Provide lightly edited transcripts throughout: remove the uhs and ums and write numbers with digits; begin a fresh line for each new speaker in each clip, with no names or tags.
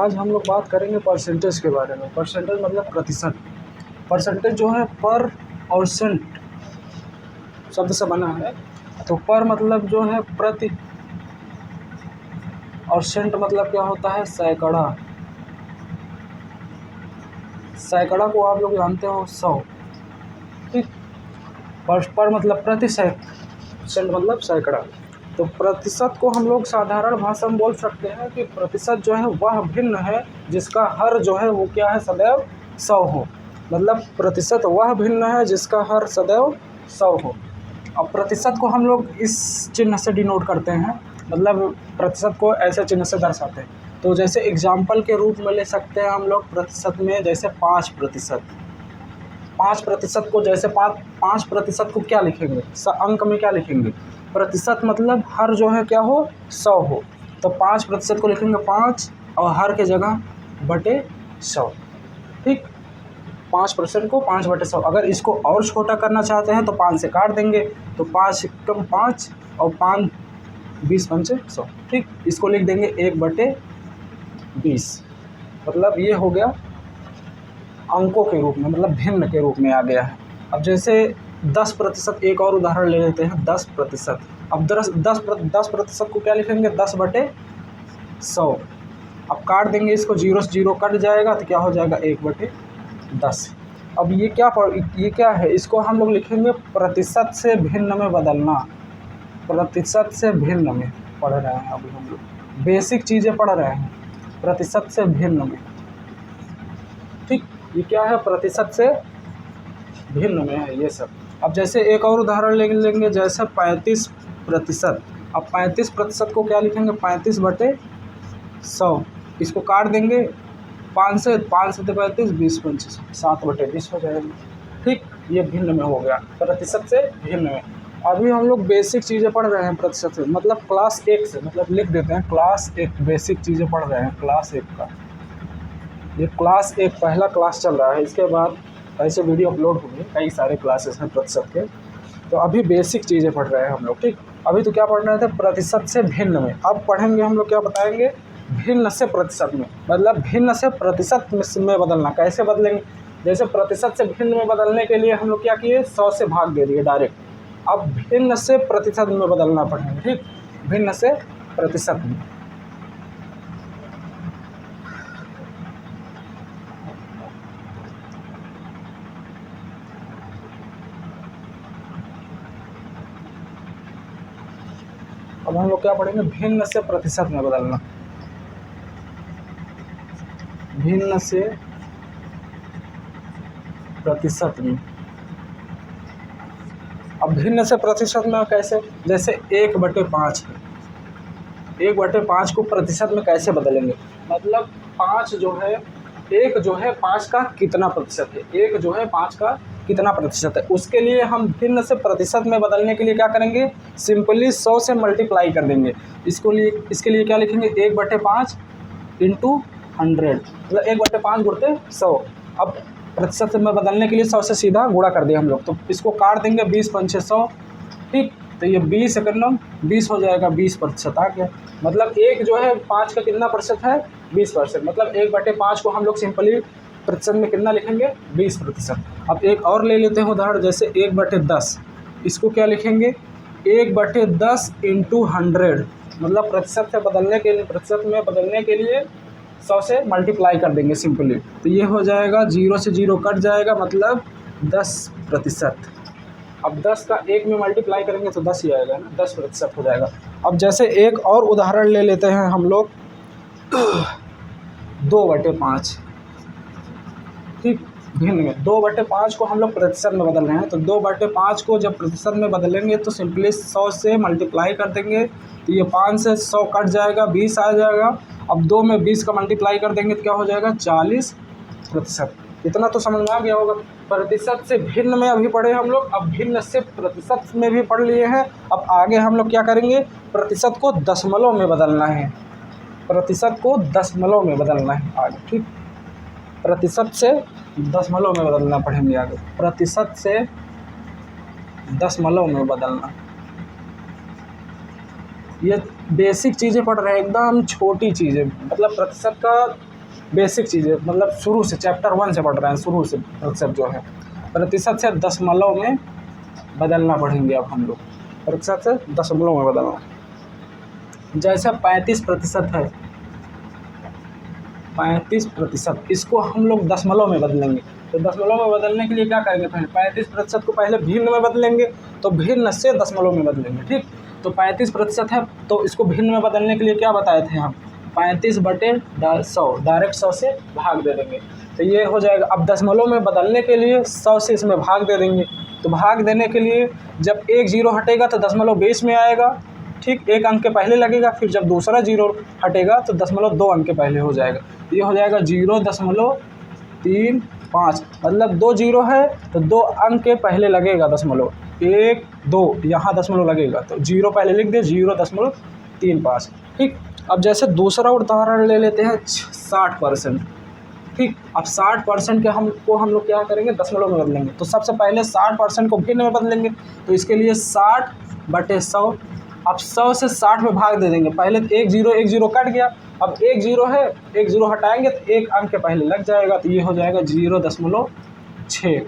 आज हम लोग बात करेंगे परसेंटेज के बारे में। परसेंटेज मतलब प्रतिशत। परसेंटेज जो है पर और सेंट शब्द से बना है। तो पर मतलब जो है प्रति, और सेंट मतलब क्या होता है सैकड़ा। सैकड़ा को आप लोग जानते हो 100, ठीक। पर मतलब प्रति, सेंट मतलब सैकड़ा। तो प्रतिशत को हम लोग साधारण भाषा में बोल सकते हैं कि प्रतिशत जो है वह भिन्न है जिसका हर जो है वो क्या है सदैव 100 हो। मतलब प्रतिशत वह भिन्न है जिसका हर सदैव 100 हो। अब प्रतिशत को हम लोग इस चिन्ह से डिनोट करते हैं, मतलब प्रतिशत को ऐसे चिन्ह से दर्शाते हैं। तो जैसे एग्जाम्पल के रूप में ले सकते हैं हम लोग प्रतिशत में, जैसे 5%। 5% को जैसे 5% को क्या लिखेंगे, अंक में क्या लिखेंगे, प्रतिशत मतलब हर जो है क्या हो 100 हो। तो 5% को लिखेंगे 5 और हर के जगह बटे 100, ठीक। 5% को 5/100। अगर इसको और छोटा करना चाहते हैं तो 5 से काट देंगे, तो 5 कम 5 और 5 20 पंचे 100, ठीक। इसको लिख देंगे 1/20। मतलब ये हो गया अंकों के रूप में, मतलब भिन्न के रूप में आ गया है। अब जैसे 10%, एक और उदाहरण ले लेते हैं 10%। अब 10% को क्या लिखेंगे 10/100। अब काट देंगे इसको, 0 से 0 कट जाएगा तो क्या हो जाएगा 1/10। अब ये क्या है, इसको हम लोग लिखेंगे प्रतिशत से भिन्न में बदलना। प्रतिशत से भिन्न में पढ़ रहे हैं अभी हम लोग, बेसिक चीज़ें पढ़ रहे हैं प्रतिशत से भिन्न में, ठीक। ये क्या है प्रतिशत से भिन्न में है ये सब। अब जैसे एक और उदाहरण लेंगे जैसे 35%। अब 35% को क्या लिखेंगे 35/100। इसको काट देंगे 5 से 35, 20 25 7/20 हो जाएगा, ठीक। ये भिन्न में हो गया, प्रतिशत से भिन्न में। अभी हम लोग बेसिक चीज़ें पढ़ रहे हैं प्रतिशत से, मतलब क्लास 1 से, मतलब लिख देते हैं क्लास 1 बेसिक चीज़ें पढ़ रहे हैं क्लास 1 का। ये क्लास 1 पहला क्लास चल रहा है, इसके बाद ऐसे वीडियो अपलोड होंगे, कई सारे क्लासेस हैं प्रतिशत के। तो अभी बेसिक चीज़ें पढ़ रहे हैं हम लोग, ठीक। अभी तो क्या पढ़ रहे थे प्रतिशत से भिन्न में। अब पढ़ेंगे हम लोग क्या बताएंगे भिन्न से प्रतिशत में, मतलब भिन्न से प्रतिशत में बदलना। कैसे बदलेंगे, जैसे प्रतिशत से भिन्न में बदलने के लिए हम लोग क्या किए 100 से भाग दे दिए डायरेक्ट। अब भिन्न से प्रतिशत में बदलना पड़ेगा, ठीक। भिन्न से प्रतिशत में। अब हम लोग क्या पढ़ेंगे भिन्न से प्रतिशत में बदलना। भिन्न से प्रतिशत में। अब भिन्न से प्रतिशत में कैसे, जैसे 1/5 है, 1/5 को प्रतिशत में कैसे बदलेंगे, मतलब 5 जो है, 1 जो है 5 का कितना प्रतिशत है, 1 जो है 5 का कितना प्रतिशत है, उसके लिए हम भिन्न से प्रतिशत में बदलने के लिए क्या करेंगे सिंपली 100 से मल्टीप्लाई कर देंगे। इसके लिए क्या लिखेंगे 1/5 इंटू 100, मतलब 1/5 गुणते 100। अब प्रतिशत में बदलने के लिए 100 से सीधा गुणा कर दिया हम लोग, तो इसको काट देंगे 20 पंचे 100, ठीक। तो ये 20 एकम 20 हो जाएगा, 20% आ गया। मतलब 1 जो है 5 का कितना प्रतिशत है 20%, मतलब 1/5 को हम लोग सिंपली प्रतिशत में कितना लिखेंगे 20%। अब एक और ले लेते हैं उदाहरण, जैसे 1/10। इसको क्या लिखेंगे 1/10 इंटू 100, मतलब प्रतिशत से बदलने के लिए, प्रतिशत में बदलने के लिए 100 से मल्टीप्लाई कर देंगे सिंपली। तो ये हो जाएगा 0 से 0 कट जाएगा, मतलब 10%। अब 10 का 1 में मल्टीप्लाई करेंगे तो 10 ही आएगा ना, 10% हो जाएगा। अब जैसे एक और उदाहरण ले लेते हैं हम लोग 2/5, ठीक। भिन्न में 2/5 को हम लोग प्रतिशत में बदल रहे हैं, तो 2/5 को जब प्रतिशत में बदलेंगे तो सिंपली 100 से मल्टीप्लाई कर देंगे, तो ये 5 से 100 कट जाएगा, 20 आ जाएगा। अब 2 में 20 का मल्टीप्लाई कर देंगे तो क्या हो जाएगा 40%। इतना तो समझ में आ गया होगा। प्रतिशत से भिन्न में अभी पढ़े हम लोग, अब भिन्न से प्रतिशत में भी पढ़ लिए हैं। अब आगे हम लोग क्या करेंगे प्रतिशत को दशमलव में बदलना है, प्रतिशत को दशमलव में बदलना है आगे, ठीक। प्रतिशत से दशमलव में बदलना पढ़ेंगे आगे, प्रतिशत से दशमलव में बदलना। ये बेसिक चीज़ें पढ़ रहे हैं, एकदम छोटी चीज़ें, मतलब प्रतिशत का बेसिक चीज़ें, मतलब शुरू से चैप्टर 1 से पढ़ रहे हैं, शुरू से प्रतिशत जो है प्रतिशत से दशमलव में बदलना पढ़ेंगे अब हम लोग। प्रतिशत से दशमलव में बदलना, जैसे 35% है, 35%, इसको हम लोग दशमलव में बदलेंगे। तो दशमलव में बदलने के लिए क्या करेंगे, पहले 35% को पहले भिन्न में बदलेंगे, तो भिन्न से दशमलव में बदलेंगे। ठीक, तो 35% है तो इसको भिन्न में बदलने के लिए क्या बताए थे हम, 35/100 डायरेक्ट 100 से भाग दे देंगे, तो ये हो जाएगा। अब दशमलव में बदलने के लिए 100 से इसमें भाग दे देंगे, तो भाग देने के लिए जब एक जीरो हटेगा तो दशमलव बेस में आएगा। ठीक, एक अंक के पहले लगेगा, फिर जब दूसरा जीरो हटेगा तो दशमलव 2 अंक के पहले हो जाएगा। ये हो जाएगा 0.35, मतलब 2 जीरो है तो 2 अंक के पहले लगेगा दशमलव, 1 2 यहाँ दशमलव लगेगा, तो जीरो पहले लिख दे, 0.35। ठीक, अब जैसे दूसरा उदाहरण ले लेते हैं 60%। ठीक, अब 60% के हम लोग क्या करेंगे, दशमलव में बदलेंगे। तो सबसे पहले 60% को भिन्न में बदलेंगे, तो इसके लिए 60/100। अब 100 से 60 में भाग दे देंगे, पहले एक जीरो कट गया, अब एक जीरो है, एक जीरो हटाएंगे तो एक अंक के पहले लग जाएगा, तो ये हो जाएगा 0.6।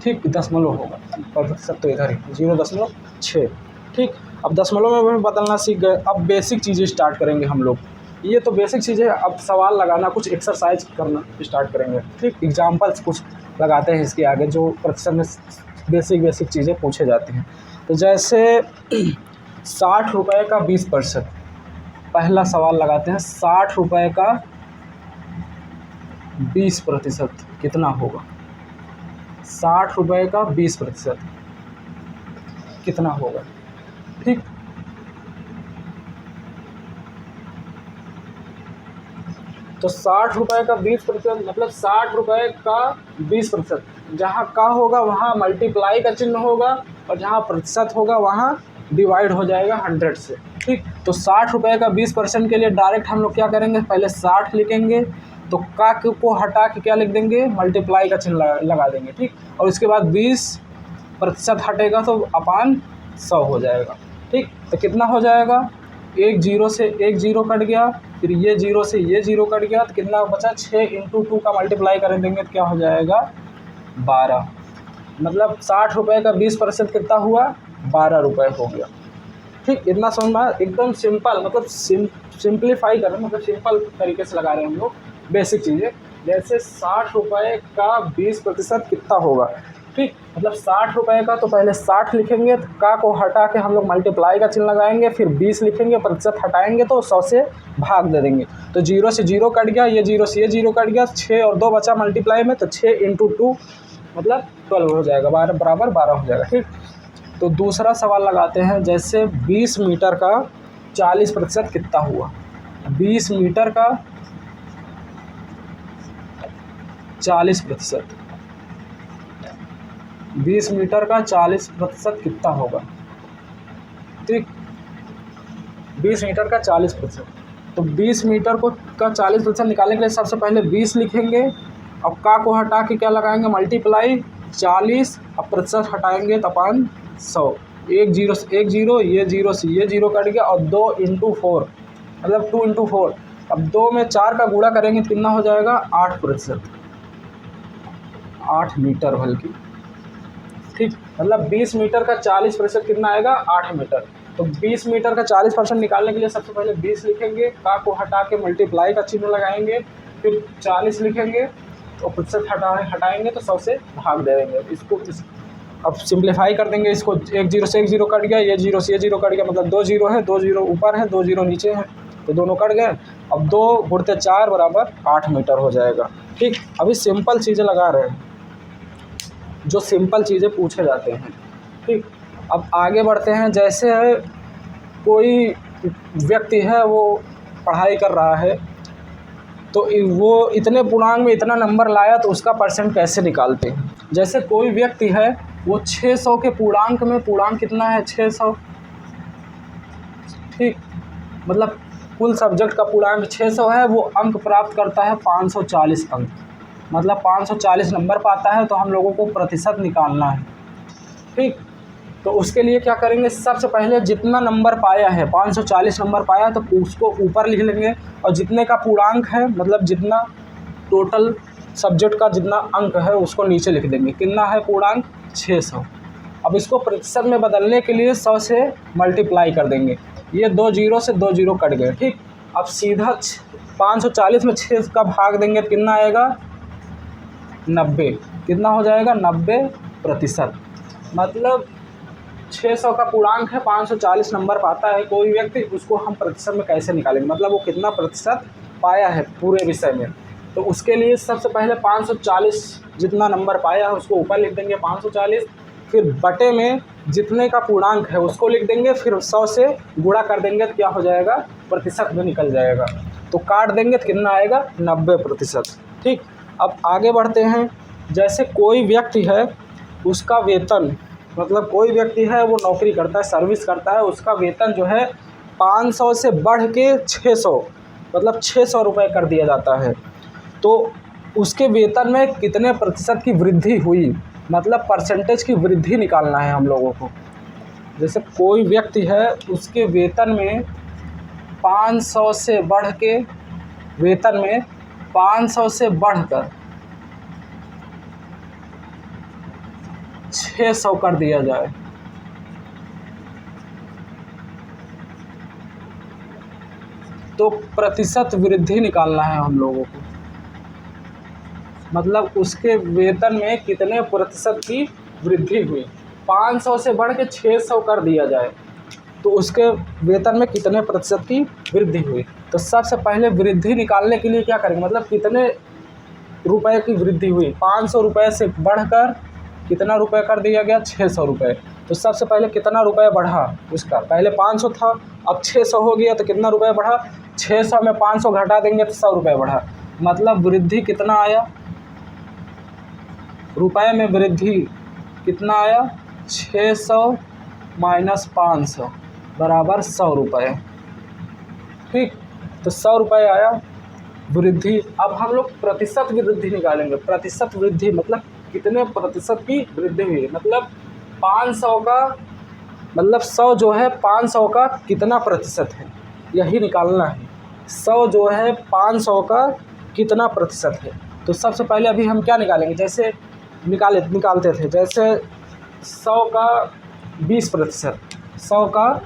ठीक, दशमलव होगा, प्रतिशत तो इधर ही 0.6। ठीक, अब दशमलव में बदलना सीख गए, अब बेसिक चीज़ें स्टार्ट करेंगे हम लोग। ये तो बेसिक चीज़ें, अब सवाल लगाना, कुछ एक्सरसाइज करना स्टार्ट करेंगे। ठीक, एग्जाम्पल्स कुछ लगाते हैं इसके आगे, जो प्रतिशत में बेसिक चीज़ें पूछे जाती हैं। तो जैसे 60 रुपये का 20%, पहला सवाल लगाते हैं, 60 रुपये का 20% कितना होगा। 60 रुपये का 20% कितना होगा। ठीक, तो 60 रुपये का 20% मतलब 60 रुपये का 20%, जहाँ का होगा वहाँ मल्टीप्लाई का चिन्ह होगा, और जहाँ प्रतिशत होगा वहाँ डिवाइड हो जाएगा 100 से। ठीक, तो 60 रुपये का 20% के लिए डायरेक्ट हम लोग क्या करेंगे, पहले 60 लिखेंगे, तो का को हटा के क्या लिख देंगे, मल्टीप्लाई का चिन्ह लगा देंगे। ठीक, और उसके बाद 20% हटेगा तो अपान 100 हो जाएगा। ठीक, तो कितना हो जाएगा, एक जीरो से एक जीरो कट गया, फिर ये जीरो से ये जीरो कट गया, तो कितना बचा, 6 × 2 का मल्टीप्लाई कर देंगे तो क्या हो जाएगा, 12। मतलब 60 रुपये का 20% कितना हुआ, 12 रुपये हो गया। ठीक, इतना समझ में, एकदम सिंपल, मतलब सिंप्लीफाई कर रहे हैं, मतलब सिंपल तरीके से लगा रहे हैं हम लोग बेसिक चीज़ें। जैसे 60 रुपये का 20% कितना होगा। ठीक, मतलब 60 रुपये का तो पहले 60 लिखेंगे, तो का को हटा के हम लोग मल्टीप्लाई का चिन्ह लगाएंगे, फिर 20 लिखेंगे, प्रतिशत हटाएंगे तो 100 से भाग दे देंगे, तो जीरो से जीरो कट गया, ये जीरो से ये जीरो कट गया, 6 और 2 बचा मल्टीप्लाई में, तो 6 × 2 मतलब 12 हो जाएगा, 12 बराबर 12 हो जाएगा। ठीक, तो दूसरा सवाल लगाते हैं, जैसे 20 मीटर का 40% कितना हुआ। 20 मीटर का 40%, 20 मीटर का 40% कितना होगा। ठीक, 20 मीटर का 40%, तो 20 मीटर को का 40% निकालने के लिए सबसे पहले 20 लिखेंगे, अब का को हटा के क्या लगाएंगे, मल्टीप्लाई 40, अब प्रतिशत हटाएंगे तो अपान 100, एक जीरो से एक जीरो, ये जीरो से ये जीरो कट गया, और 2 × 4 मतलब 2 × 4, अब 2 में 4 का गुणा करेंगे तो कितना हो जाएगा, 8%, 8 मीटर बल्कि। ठीक, मतलब 20 मीटर का 40% कितना आएगा, 8 मीटर। तो 20 मीटर का 40% निकालने के लिए सबसे पहले 20 लिखेंगे, का को हटा के मल्टीप्लाई का चिन्ह लगाएंगे, फिर 40 लिखेंगे, तो प्रतिशत हटाएंगे तो 100 से भाग दे देंगे। इसको अब सिंप्लीफाई कर देंगे, इसको एक जीरो से एक जीरो कट गया, ये जीरो से ये जीरो कट गया, मतलब 2 जीरो है, 2 जीरो ऊपर है, 2 जीरो नीचे है, तो दोनों कट गए। अब 2 × 4 बराबर 8 मीटर हो जाएगा। ठीक, अभी सिंपल चीज़ें लगा रहे हैं, जो सिंपल चीज़ें पूछे जाते हैं। ठीक, अब आगे बढ़ते हैं, जैसे कोई व्यक्ति है, वो पढ़ाई कर रहा है, तो वो इतने पूर्णांक में इतना नंबर लाया, तो उसका परसेंट कैसे निकालते हैं। जैसे कोई व्यक्ति है, वो 600 के पूर्णांक में, पूर्णांक कितना है, 600। ठीक, मतलब कुल सब्जेक्ट का पूर्णांक 600 है, वो अंक प्राप्त करता है 540 अंक, मतलब 540 नंबर पाता है, तो हम लोगों को प्रतिशत निकालना है। ठीक, तो उसके लिए क्या करेंगे, सबसे पहले जितना नंबर पाया है 540 नंबर पाया है तो उसको ऊपर लिख लेंगे, और जितने का पूर्णांक है मतलब जितना टोटल सब्जेक्ट का जितना अंक है उसको नीचे लिख देंगे। कितना है पूर्णांक, 600। अब इसको प्रतिशत में बदलने के लिए 100 से मल्टीप्लाई कर देंगे। ये 2 जीरो से 2 जीरो कट गए, ठीक। अब सीधा 540 में 6 का भाग देंगे, कितना आएगा, 90। कितना हो जाएगा, 90%। मतलब 600 का पूर्णांक है, 540 नंबर पाता है कोई व्यक्ति, उसको हम प्रतिशत में कैसे निकालेंगे, मतलब वो कितना प्रतिशत पाया है पूरे विषय में। तो उसके लिए सबसे पहले 540 जितना नंबर पाया है उसको ऊपर लिख देंगे 540, फिर बटे में जितने का पूर्णांक है उसको लिख देंगे, फिर 100 से गुणा कर देंगे तो क्या हो जाएगा, प्रतिशत में निकल जाएगा। तो काट देंगे तो कितना आएगा, 90%, ठीक। अब आगे बढ़ते हैं। जैसे कोई व्यक्ति है, उसका वेतन, मतलब कोई व्यक्ति है वो नौकरी करता है, सर्विस करता है, उसका वेतन जो है 500 से बढ़ के 600 मतलब 600 रुपये कर दिया जाता है। तो उसके वेतन में कितने प्रतिशत की वृद्धि हुई, मतलब परसेंटेज की वृद्धि निकालना है हम लोगों को। जैसे कोई व्यक्ति है, उसके वेतन में 500 से बढ़ के, वेतन में 500 से बढ़कर 600 कर दिया जाए, तो प्रतिशत वृद्धि निकालना है हम लोगों को। मतलब उसके वेतन में कितने प्रतिशत की वृद्धि हुई, 500 से बढ़ के 600 कर दिया जाए तो उसके वेतन में कितने प्रतिशत की वृद्धि हुई। तो सबसे पहले वृद्धि निकालने के लिए क्या करेंगे, मतलब कितने रुपए की वृद्धि हुई, 500 रुपये से बढ़कर कितना रुपए कर दिया गया, 600 रुपये। तो सबसे पहले कितना रुपए बढ़ा उसका, पहले 500 था, अब 600 हो गया, तो कितना रुपए बढ़ा, 600 में 500 घटा देंगे तो 100 रुपये बढ़ा। मतलब वृद्धि कितना आया, रुपए में वृद्धि कितना आया, 600 माइनस 500 बराबर 100 रुपये, ठीक। तो 100 रुपये आया वृद्धि। अब हम लोग प्रतिशत वृद्धि निकालेंगे। प्रतिशत वृद्धि मतलब कितने प्रतिशत की वृद्धि हुई, मतलब 500 का, मतलब 100 जो है 500 का कितना प्रतिशत है, यही निकालना है। 100 जो है 500 का कितना प्रतिशत है। तो सबसे पहले अभी हम क्या निकालेंगे, जैसे निकालते थे, जैसे 100 का 20%, 100 का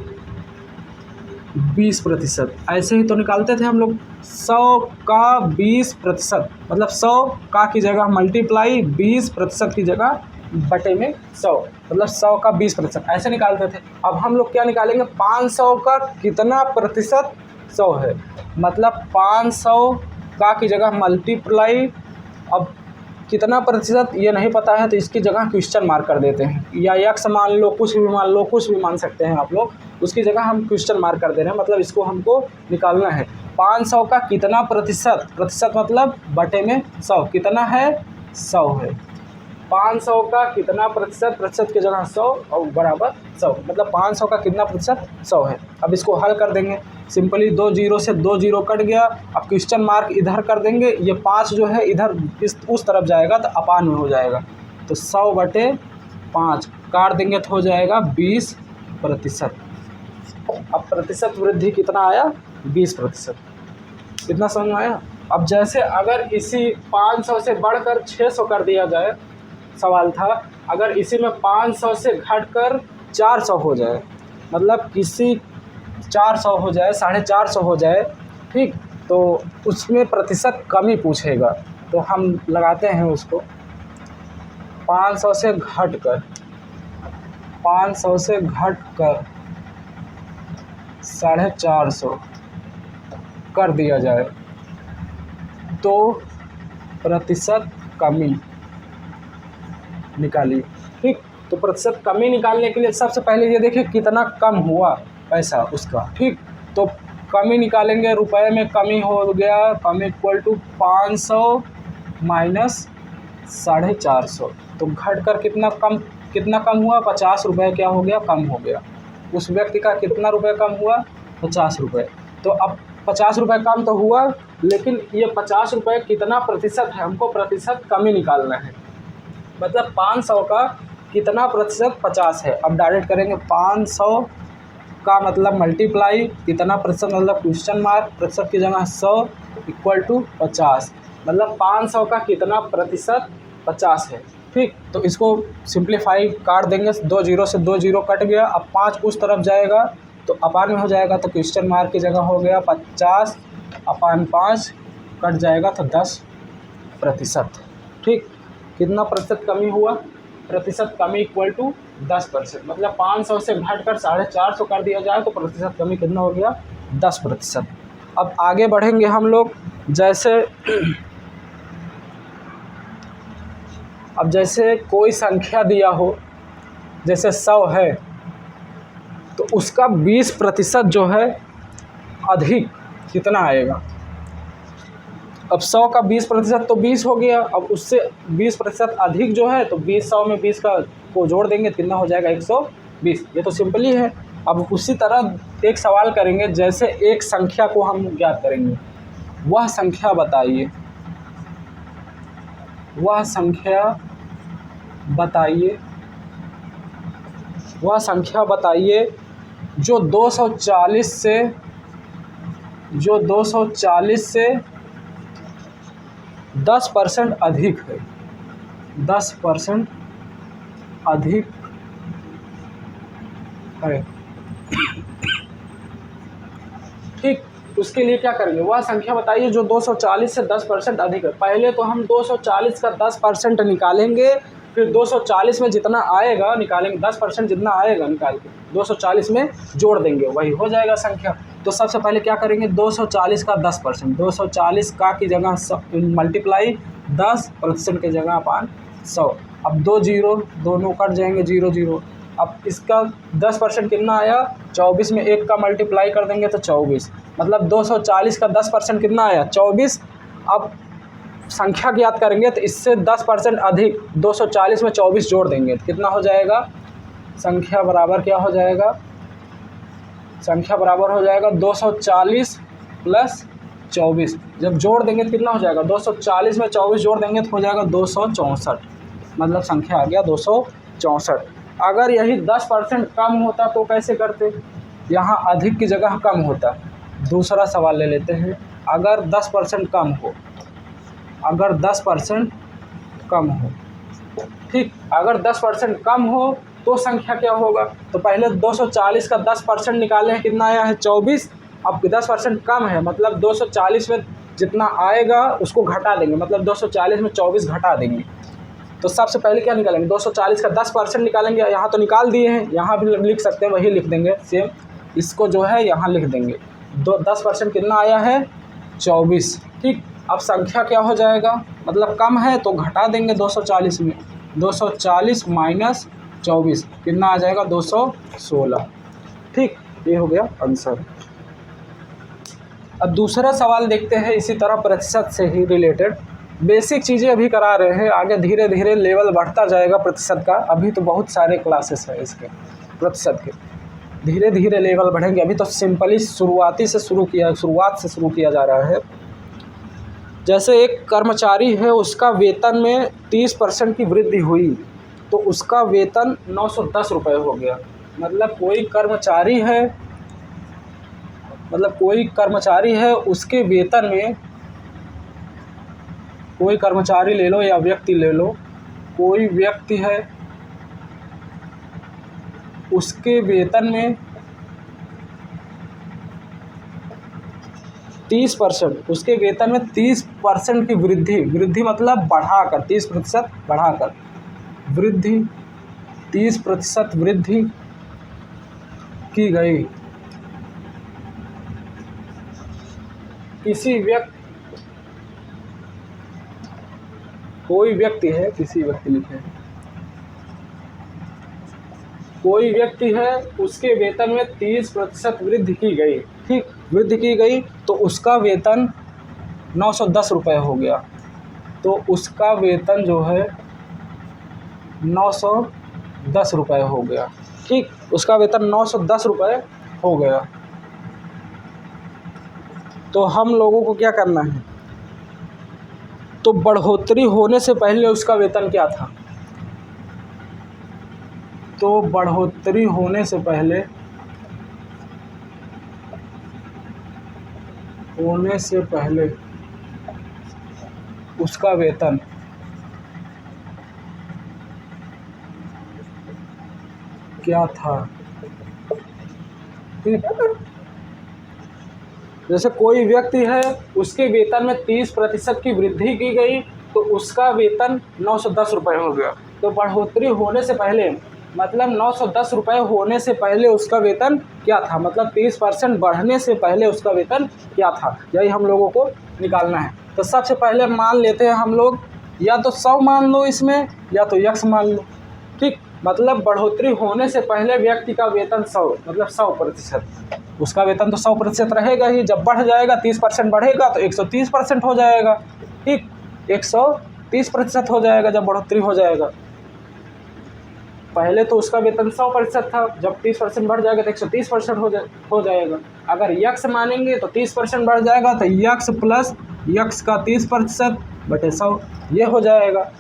20%, ऐसे ही तो निकालते थे हम लोग। 100 का 20%, मतलब 100 का की जगह मल्टीप्लाई 20% की जगह बटे में 100, मतलब 100 का 20%, ऐसे निकालते थे। अब हम लोग क्या निकालेंगे, 500 का कितना प्रतिशत 100 है, मतलब 500 का की जगह मल्टीप्लाई, अब कितना प्रतिशत ये नहीं पता है तो इसकी जगह क्वेश्चन मार्क कर देते हैं, या यक्स मान लो, कुछ भी मान लो, कुछ भी मान सकते हैं आप लोग, उसकी जगह हम क्वेश्चन मार्क कर दे रहे हैं। मतलब इसको हमको निकालना है 500 का कितना प्रतिशत, प्रतिशत मतलब बटे में 100, कितना है 100 है। 500 का कितना प्रतिशत, प्रतिशत की जगह 100 और बराबर 100, मतलब 500 का कितना प्रतिशत 100 है। अब इसको हल कर देंगे सिंपली, 2 जीरो से 2 जीरो कट गया। अब क्वेश्चन मार्क इधर कर देंगे, ये 5 जो है इधर उस तरफ जाएगा तो अपान में हो जाएगा, तो 100 बटे 5 काट देंगे तो हो जाएगा 20%। अब प्रतिशत वृद्धि कितना आया, 20%। कितना समझ में आया। अब जैसे अगर इसी 500 से बढ़कर 600 कर दिया जाए, सवाल था अगर इसी में 500 से घटकर 400 हो जाए, मतलब किसी 400 हो जाए, 450 हो जाए, ठीक, तो उसमें प्रतिशत कमी पूछेगा। तो हम लगाते हैं उसको 500 से घटकर 450 कर दिया जाए तो प्रतिशत कमी निकालिए, ठीक। तो प्रतिशत कमी निकालने के लिए सबसे पहले ये देखिए कितना कम हुआ पैसा उसका, ठीक। तो कमी निकालेंगे, रुपए में कमी हो गया, कम इक्वल टू 500 माइनस 450, तो घट कर कितना कम हुआ, 50 रुपये क्या हो गया, कम हो गया। उस व्यक्ति का कितना रुपये कम हुआ, 50 रुपये। तो अब 50 रुपये कम तो हुआ, लेकिन ये 50 रुपये कितना प्रतिशत है, हमको प्रतिशत कमी निकालना है। मतलब 500 का कितना प्रतिशत 50 है। अब डायरेक्ट करेंगे 500 का मतलब मल्टीप्लाई कितना प्रतिशत मतलब क्वेश्चन मार्क, प्रतिशत की जगह 100 इक्वल टू 50, मतलब 500 का कितना प्रतिशत 50 है। ठीक, तो इसको सिंप्लीफाई काट देंगे, 2 जीरो से 2 जीरो कट गया। अब 5 उस तरफ जाएगा तो अपान में हो जाएगा, तो क्वेश्चन मार्क की जगह हो गया 50 अपान 5 कट जाएगा तो 10%। ठीक, कितना प्रतिशत कमी हुआ, प्रतिशत कमी इक्वल टू 10%, मतलब 500 से घटकर 450 कर दिया जाए तो प्रतिशत कमी कितना हो गया 10%। अब आगे बढ़ेंगे हम लोग, जैसे कोई संख्या दिया हो, जैसे 100 है तो उसका 20% जो है अधिक कितना आएगा। अब 100 का 20% तो 20 हो गया, अब उससे 20% अधिक जो है तो 100 में 20 का को जोड़ देंगे, कितना हो जाएगा 120। ये तो सिंपल ही है। अब उसी तरह एक सवाल करेंगे, जैसे एक संख्या को हम ज्ञात करेंगे, वह संख्या बताइए, वह संख्या बताइए जो 240 से 10% अधिक है, 10% अधिक है। ठीक, उसके लिए क्या करेंगे, वह संख्या बताइए जो 240 से 10% अधिक है। पहले तो हम 240 का 10% निकालेंगे, फिर 240 में जितना आएगा निकालेंगे, 10% जितना आएगा निकाल के 240 में जोड़ देंगे, वही हो जाएगा संख्या। तो सबसे पहले क्या करेंगे, 240 का 10%, 240 का की जगह मल्टीप्लाई 10% की जगह अपान 100। अब 2 जीरो दोनों कट जाएंगे, 0 0। अब इसका 10% कितना आया, 24 में 1 का मल्टीप्लाई कर देंगे तो 24, मतलब 240 का 10% कितना आया 24। अब संख्या ज्ञात करेंगे तो इससे 10% अधिक 240 में 24 जोड़ देंगे तो कितना हो जाएगा, संख्या बराबर क्या हो जाएगा, संख्या बराबर हो जाएगा 240 प्लस 24। जब जोड़ देंगे तो कितना हो जाएगा, 240 में 24 जोड़ देंगे तो हो जाएगा 264, मतलब संख्या आ गया 264। अगर यही 10% कम होता तो कैसे करते, यहाँ अधिक की जगह कम होता। दूसरा सवाल ले लेते हैं, अगर 10% कम हो, अगर 10% कम हो, ठीक, अगर 10% कम हो तो संख्या क्या होगा। तो पहले 240 का 10% निकाले हैं, कितना आया है 24। अब 10% कम है, मतलब 240 में जितना आएगा उसको घटा देंगे, मतलब 240 में 24 घटा देंगे। तो सबसे पहले क्या निकालेंगे, 240 का 10% निकालेंगे। यहाँ तो निकाल दिए हैं, यहाँ भी लिख सकते हैं, वही लिख देंगे सेम, इसको जो है यहाँ लिख देंगे। 10% कितना आया है 24। ठीक, अब संख्या क्या हो जाएगा, मतलब कम है तो घटा देंगे 240 में, 240 माइनस 24 कितना आ जाएगा 216। ठीक, ये हो गया आंसर। अब दूसरा सवाल देखते हैं, इसी तरह प्रतिशत से ही रिलेटेड। बेसिक चीज़ें अभी करा रहे हैं, आगे धीरे धीरे लेवल बढ़ता जाएगा प्रतिशत का। अभी तो बहुत सारे क्लासेस हैं इसके प्रतिशत के, धीरे धीरे लेवल बढ़ेंगे। अभी तो सिंपली शुरुआत से शुरू किया जा रहा है। जैसे एक कर्मचारी है, उसका वेतन में 30% की वृद्धि हुई तो उसका वेतन 910 रुपये हो गया। मतलब कोई कर्मचारी है, उसके वेतन में, कोई कर्मचारी ले लो या व्यक्ति ले लो, कोई व्यक्ति है, उसके वेतन में 30%, उसके वेतन में 30% की वृद्धि मतलब बढ़ाकर, 30% बढ़ाकर वृद्धि, 30% वृद्धि की गई। कोई व्यक्ति है, किसी व्यक्ति लिखे, कोई व्यक्ति है, उसके वेतन में 30% वृद्धि की गई। ठीक, वृद्धि की गई तो उसका वेतन 910 रुपये हो गया। तो उसका वेतन जो है 910 रुपये हो गया। ठीक, उसका वेतन 910 रुपये हो गया। तो हम लोगों को क्या करना है, तो बढ़ोतरी होने से पहले उसका वेतन क्या था, तो बढ़ोतरी होने से पहले उसका वेतन क्या था। ठीक, जैसे कोई व्यक्ति है, उसके वेतन में 30% की वृद्धि की गई तो उसका वेतन 910 रुपये हो गया। तो बढ़ोतरी होने से पहले मतलब 910 रुपये होने से पहले उसका वेतन क्या था, मतलब 30% बढ़ने से पहले उसका वेतन क्या था, यही हम लोगों को निकालना है। तो सबसे पहले मान लेते हैं हम लोग, या तो 100 मान लो इसमें, या तो यक्स मान लो। ठीक, मतलब बढ़ोतरी होने से पहले व्यक्ति का वेतन 100 मतलब 100%, उसका वेतन तो 100% रहेगा ही। जब बढ़ जाएगा 30% बढ़ेगा तो 130% हो जाएगा। ठीक, 130% हो जाएगा जब बढ़ोतरी हो जाएगा। पहले तो उसका वेतन 100% था, जब 30% बढ़ जाएगा तो 130% हो जाएगा। अगर यक्स मानेंगे तो 30% बढ़ जाएगा तो यक्स प्लस यक्स का 30% बटे 100 ये हो जाएगा।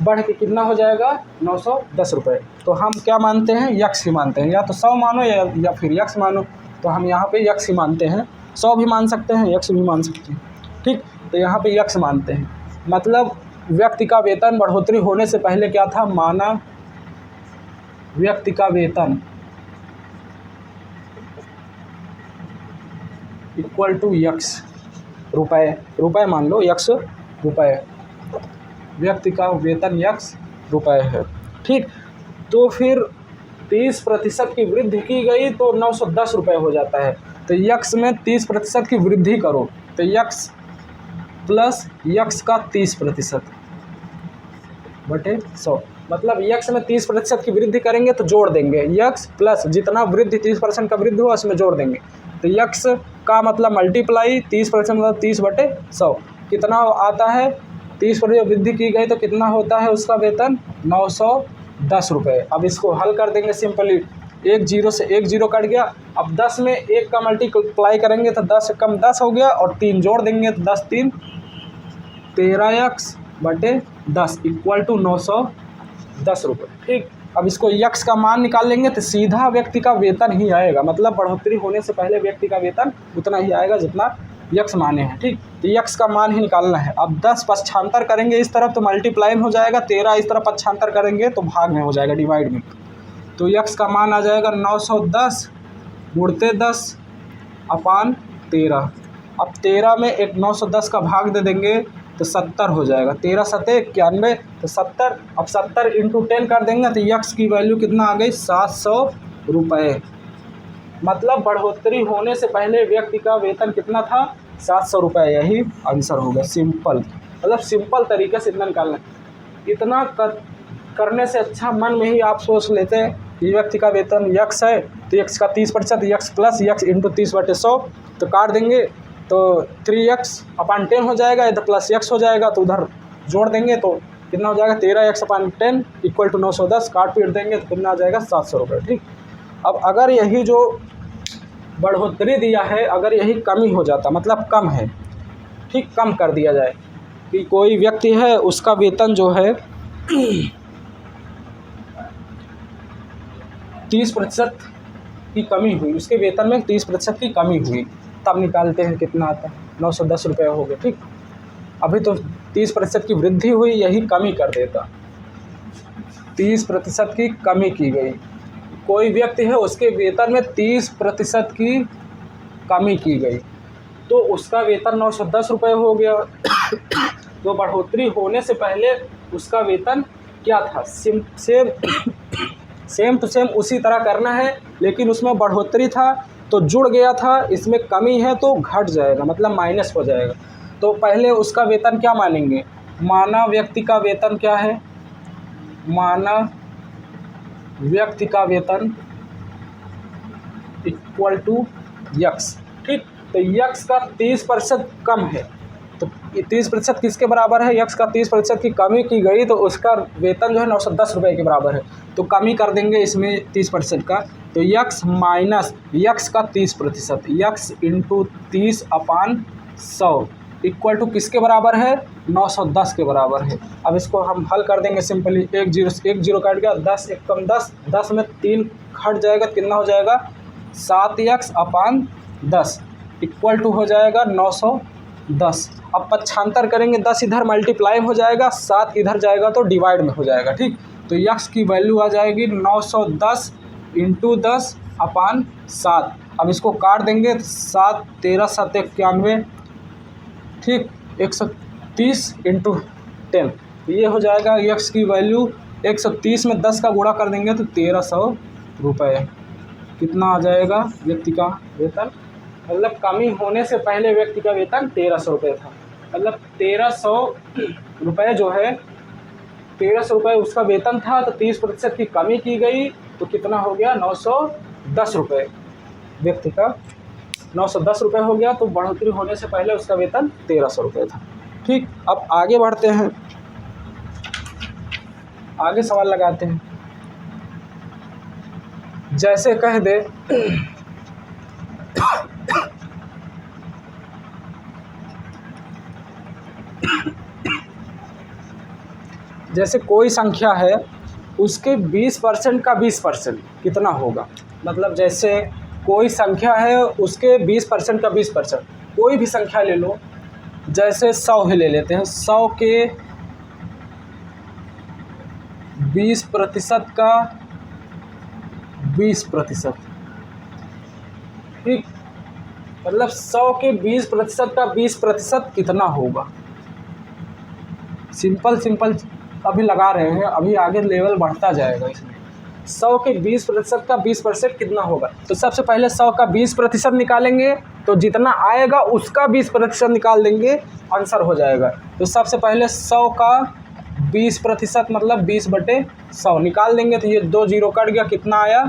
बढ़ के कितना हो जाएगा, 910 रुपये। तो हम क्या मानते हैं, यक्स ही मानते हैं, या तो 100 मानो या फिर यक्स मानो। तो हम यहाँ पे यक्स ही मानते हैं, 100 भी मान सकते हैं, यक्स भी मान सकते हैं। ठीक, तो यहाँ पे यक्स मानते हैं। मतलब व्यक्ति का वेतन बढ़ोतरी होने से पहले क्या था, माना व्यक्ति का वेतन इक्वल टू यक्स रुपये मान लो, यक्स रुपये, व्यक्ति का वेतन यक्स रुपये है। ठीक, तो फिर 30% की वृद्धि की गई तो 910 रुपये हो जाता है। तो यक्स में 30% की वृद्धि करो तो यक्स प्लस यक्स का 30% बटे 100, मतलब यक्स में 30% की वृद्धि करेंगे तो जोड़ देंगे, यक्स प्लस जितना वृद्धि 30% का वृद्धि हुआ उसमें जोड़ देंगे। तो यक्स का मतलब मल्टीप्लाई 30% मतलब 30 बटे 100 कितना आता है, 30% वृद्धि की गई तो कितना होता है उसका वेतन, 910 रुपये। अब इसको हल कर देंगे सिंपली, एक जीरो से एक जीरो कट गया। अब 10 में एक का मल्टीप्लाई करेंगे तो 10 कम 10 हो गया, और 3 जोड़ देंगे तो 10 3 13x बटे 10 इक्वल टू 910 रुपये। ठीक, अब इसको यक्स का मान निकाल लेंगे तो सीधा व्यक्ति का वेतन ही आएगा, मतलब बढ़ोतरी होने से पहले व्यक्ति का वेतन उतना ही आएगा जितना यक्स माने हैं। ठीक, तो यक्स का मान ही निकालना है। अब 10 पक्षांतर करेंगे इस तरफ तो मल्टीप्लाई में हो जाएगा, 13 इस तरफ पक्षांतर करेंगे तो भाग में हो जाएगा, डिवाइड में। तो यक्स का मान आ जाएगा 910 गुणते 10 अपान 13। अब 13 में एक 910 का भाग दे देंगे तो 70 हो जाएगा, 13 सते 91 तो 70। अब 70 इंटू 10 कर देंगे तो यक्स की वैल्यू कितना आ गई, 700 रुपये। मतलब बढ़ोतरी होने से पहले व्यक्ति का वेतन कितना था, 700 रुपये। यही आंसर होगा, सिंपल, मतलब सिंपल तरीके से इतना निकालना। इतना करने से अच्छा मन में ही आप सोच लेते हैं कि व्यक्ति का वेतन यक्स है तो यक्स का 30% यक्स प्लस यक्स इंटू 30 बटे 100 तो काट देंगे तो 3x अपान 10 हो जाएगा, इधर प्लस यक्स हो जाएगा तो उधर जोड़ देंगे तो कितना हो जाएगा, 13x अपान 10 इक्वल टू 910, काट पीट देंगे तो कितना आ जाएगा, 700 रुपये। ठीक, अब अगर यही जो बढ़ोतरी दिया है अगर यही कमी हो जाता, मतलब कम है, ठीक, कम कर दिया जाए कि कोई व्यक्ति है उसका वेतन जो है 30% की कमी हुई, उसके वेतन में 30% की कमी हुई, तब निकालते हैं कितना आता है, 910 रुपये हो गए। ठीक, अभी तो 30% की वृद्धि हुई, यही कमी कर देता। 30% की कमी की गई, कोई व्यक्ति है उसके वेतन में 30% की कमी की गई तो उसका वेतन 910 रुपये हो गया। तो बढ़ोतरी होने से पहले उसका वेतन क्या था, सेम टू सेम उसी तरह करना है, लेकिन उसमें बढ़ोतरी था तो जुड़ गया था, इसमें कमी है तो घट जाएगा, मतलब माइनस हो जाएगा। तो पहले उसका वेतन क्या मानेंगे, माना व्यक्ति का वेतन क्या है, माना व्यक्ति का वेतन इक्वल टू यक्स। ठीक, तो यक्स का 30% कम है तो 30% किसके बराबर है, यक्स का 30% की कमी की गई तो उसका वेतन जो है 910 रुपये के बराबर है। तो कमी कर देंगे इसमें 30% का, तो यक्स माइनस यक्स का 30%, X into 30 upon 100 equal to किसके बराबर है, 910 के बराबर है। अब इसको हम हल कर देंगे सिंपली, एक जीरो काट गया, 10 एक कम 10, 10 में 3 हट जाएगा, कितना हो जाएगा 7x/10 इक्वल टू हो जाएगा 910। अब पक्षांतर करेंगे, 10 इधर मल्टीप्लाई हो जाएगा, 7 इधर जाएगा तो डिवाइड में हो जाएगा, ठीक। तो यक्स की वैल्यू आ जाएगी 910 × 10/7। अब इसको काट देंगे, 7 13 7 91, ठीक, 130 × 10, ये हो जाएगा यक्स की वैल्यू। 130 में 10 का गुणा कर देंगे तो 1300 रुपये। कितना आ जाएगा व्यक्ति का वेतन, मतलब कमी होने से पहले व्यक्ति का वेतन 1300 रुपये था, मतलब 1300 रुपये जो है, 1300 रुपये उसका वेतन था, तो 30% की कमी की गई तो कितना हो गया 910 रुपये। व्यक्ति का 910 रुपये हो गया, तो बढ़ोतरी होने से पहले उसका वेतन 1300 रुपये था, ठीक। अब आगे बढ़ते हैं, आगे सवाल लगाते हैं। जैसे कह दे जैसे कोई संख्या है, उसके 20% का 20% कितना होगा। मतलब जैसे कोई संख्या है, उसके 20% का 20%, कोई भी संख्या ले लो, जैसे 100 ही ले लेते हैं, 100 के 20% का 20%, ठीक। मतलब 100 के 20% का 20% कितना होगा। सिंपल अभी लगा रहे हैं, अभी आगे लेवल बढ़ता जाएगा इसमें। 100 के 20% का 20% कितना होगा। तो सबसे पहले 100 का 20% निकालेंगे, तो जितना आएगा उसका 20% निकाल देंगे, आंसर हो जाएगा। तो सबसे पहले 100 का 20% मतलब 20/100 निकाल देंगे, तो ये 2 जीरो कट गया, कितना आया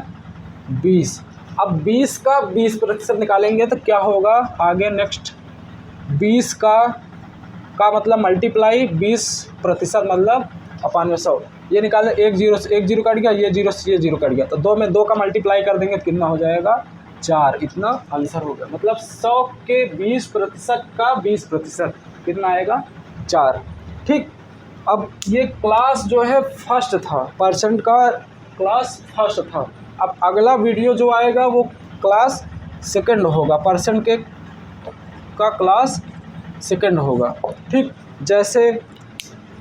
20। अब 20 का 20% निकालेंगे तो क्या होगा, आगे नेक्स्ट 20 का मतलब मल्टीप्लाई 20% मतलब 100। ये निकाले, एक जीरो कट गया, ये जीरो कट गया, तो 2 में 2 का मल्टीप्लाई कर देंगे तो कितना हो जाएगा 4। इतना आंसर हो गया। मतलब 100 के 20% का 20% कितना आएगा 4, ठीक। अब ये क्लास जो है फर्स्ट था, परसेंट का क्लास फर्स्ट था। अब अगला वीडियो जो आएगा वो क्लास सेकंड होगा, परसेंट का क्लास सेकंड होगा, ठीक। जैसे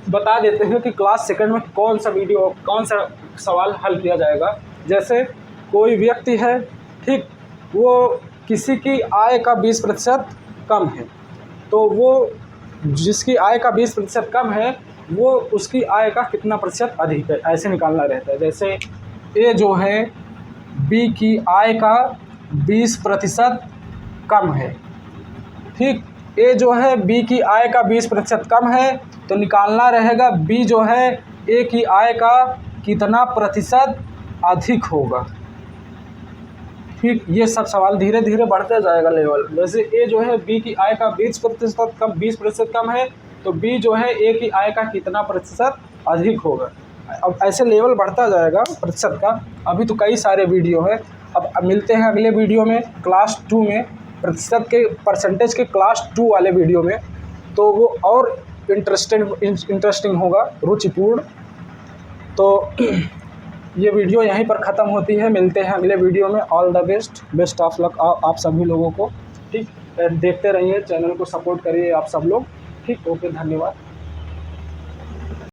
बता देते हैं कि क्लास सेकंड में कौन सा सवाल हल किया जाएगा। जैसे कोई व्यक्ति है, ठीक, वो किसी की आय का 20% कम है, तो वो जिसकी आय का 20% कम है, वो उसकी आय का कितना प्रतिशत अधिक है, ऐसे निकालना रहता है। जैसे ए जो है बी की आय का 20% कम है, ठीक। ए जो है बी की आय का 20% कम है, तो निकालना रहेगा बी जो है ए की आय का कितना प्रतिशत अधिक होगा, ठीक। ये सब सवाल धीरे धीरे बढ़ते जाएगा लेवल। जैसे ए जो है बी की आय का 20% कम है, तो बी जो है ए की आय का कितना प्रतिशत अधिक होगा। अब ऐसे लेवल बढ़ता जाएगा प्रतिशत का। अभी तो कई सारे वीडियो है। अब मिलते हैं अगले वीडियो में क्लास 2 में, प्रतिशत के परसेंटेज के क्लास 2 वाले वीडियो में, तो वो और इंटरेस्टिंग होगा, रुचिपूर्ण। तो ये वीडियो यहीं पर ख़त्म होती है। मिलते हैं अगले वीडियो में। All the best of luck आप सभी लोगों को, ठीक। देखते रहिए, चैनल को सपोर्ट करिए आप सब लोग, ठीक। ओके, धन्यवाद।